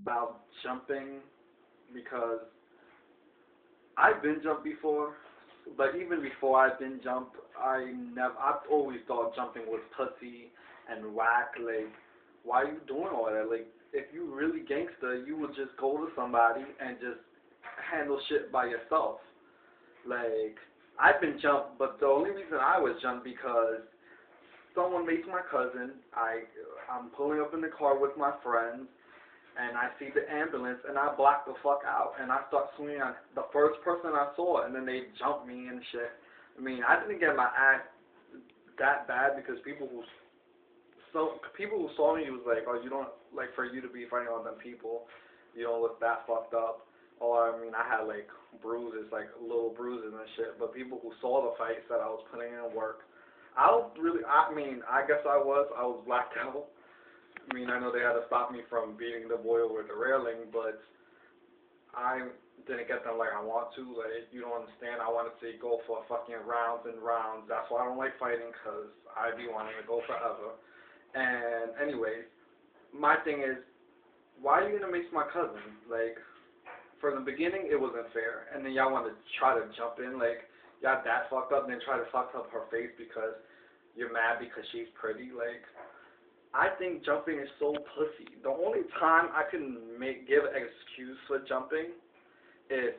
about jumping because I've been jumped before, but even before I've been jumped, I've always thought jumping was pussy and whack. Like, why are you doing all that? Like, if you really gangster, you would just go to somebody and just handle shit by yourself. Like, I've been jumped, but the only reason I was jumped because someone makes my cousin. I'm pulling up in the car with my friends, and I see the ambulance, and I black the fuck out, and I start swinging on the first person I saw, and then they jump me and shit. I mean, I didn't get my ass that bad because people who saw me was like, oh, you don't like for you to be fighting all them people, you don't look that fucked up. Or I mean, I had like bruises, like little bruises and shit. But people who saw the fight said I was putting in work. I don't really. I mean, I guess I was. I was blacked out. I mean, I know they had to stop me from beating the boy over the railing, but I didn't get them like I want to. Like, you don't understand. I want to see go for fucking rounds and rounds. That's why I don't like fighting, because I be wanting to go forever. And anyways, my thing is, why are you gonna make my cousin? Like, from the beginning, it wasn't fair, and then y'all want to try to jump in, like, y'all that fucked up, and then try to fuck up her face because you're mad because she's pretty. Like, I think jumping is so pussy. The only time I can give an excuse for jumping is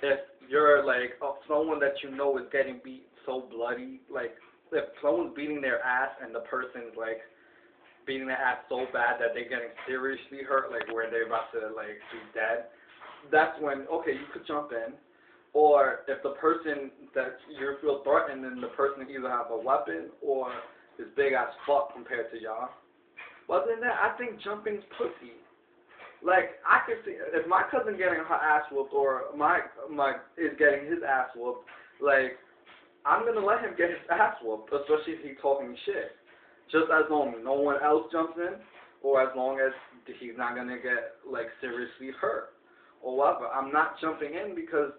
if you're like someone that you know is getting beat so bloody, like if someone's beating their ass and the person's like beating their ass so bad that they're getting seriously hurt, like where they're about to like be dead. That's when okay, you could jump in. Or if the person that you feel threatened and the person either have a weapon or is big as fuck compared to y'all. But other than that, I think jumping's pussy. Like I could see if my cousin getting her ass whooped or my is getting his ass whooped, like I'm gonna let him get his ass whooped, especially if he's talking shit. Just as long as no one else jumps in, or as long as he's not gonna get like seriously hurt or whatever. I'm not jumping in because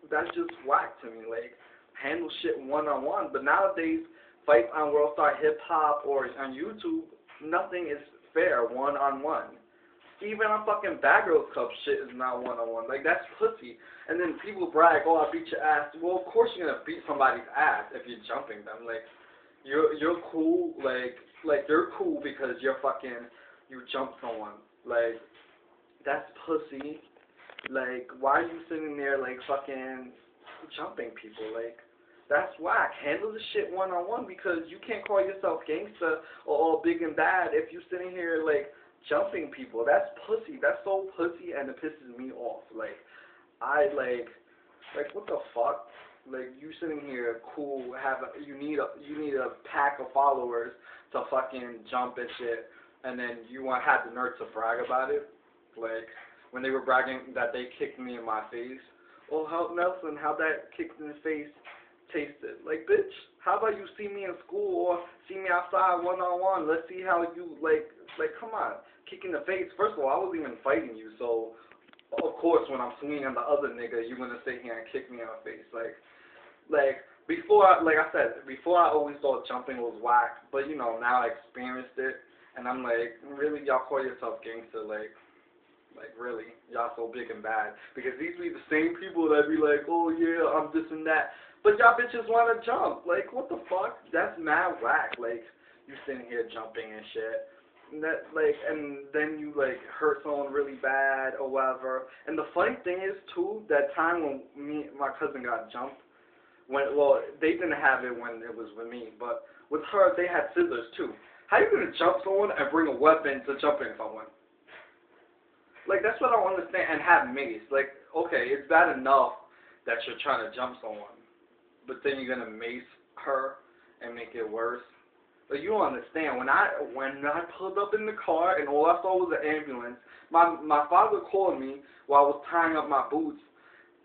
that's just whack to me. Like handle shit one on one. But nowadays, fights on World Star Hip Hop or on YouTube, nothing is fair one on one. Even on fucking Bad Girls Club shit is not one on one. Like that's pussy. And then people brag, oh I beat your ass. Well of course you're gonna beat somebody's ass if you're jumping them. Like you're cool, like you're cool because you jumped someone. Like that's pussy. Like, why are you sitting there, like, fucking jumping people? Like, that's whack. Handle the shit one-on-one because you can't call yourself gangster or all big and bad if you're sitting here, like, jumping people. That's pussy. That's so pussy, and it pisses me off. Like, what the fuck? Like, you sitting here cool, you need a pack of followers to fucking jump and shit, and then you want to have the nerve to brag about it? Like, when they were bragging that they kicked me in my face. Oh, how Nelson, how that kick in the face tasted. Like, bitch, how about you see me in school or see me outside one-on-one? Let's see how you, come on. Kick in the face. First of all, I wasn't even fighting you, so, of course, when I'm swinging on the other nigga, you're going to sit here and kick me in the face. Like I said, before I always thought jumping was whack, but, you know, now I experienced it, and I'm like, really, y'all call yourself gangster, like, really, y'all so big and bad. Because these be the same people that be like, oh, yeah, I'm this and that. But y'all bitches want to jump. Like, what the fuck? That's mad whack. Like, you sitting here jumping and shit. And then you, like, hurt someone really bad or whatever. And the funny thing is, too, that time when my cousin got jumped, they didn't have it when it was with me. But with her, they had scissors, too. How you going to jump someone and bring a weapon to jumping someone? Like, that's what I don't understand, and have mace. Like, okay, it's bad enough that you're trying to jump someone, but then you're going to mace her and make it worse. Like, you don't understand. When I pulled up in the car and all I saw was an ambulance, my father called me while I was tying up my boots,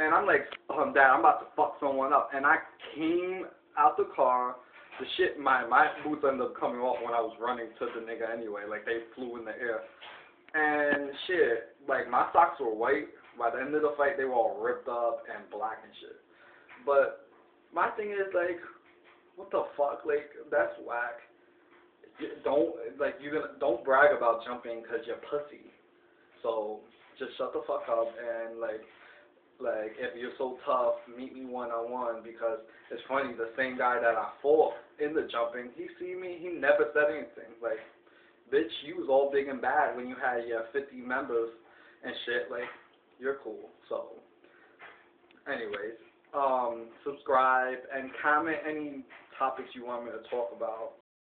and I'm like, Dad, I'm about to fuck someone up. And I came out the car. My boots ended up coming off when I was running to the nigga anyway. Like, they flew in the air. And shit, like my socks were white. By the end of the fight, they were all ripped up and black and shit. But my thing is like, what the fuck? Like that's whack. Don't brag about jumping because you're pussy. So just shut the fuck up and like if you're so tough, meet me one on one, because it's funny, the same guy that I fought in the jumping, he see me, he never said anything. Like, bitch, you was all big and bad when you had your 50 members and shit. Like, you're cool. So, anyways, subscribe and comment any topics you want me to talk about.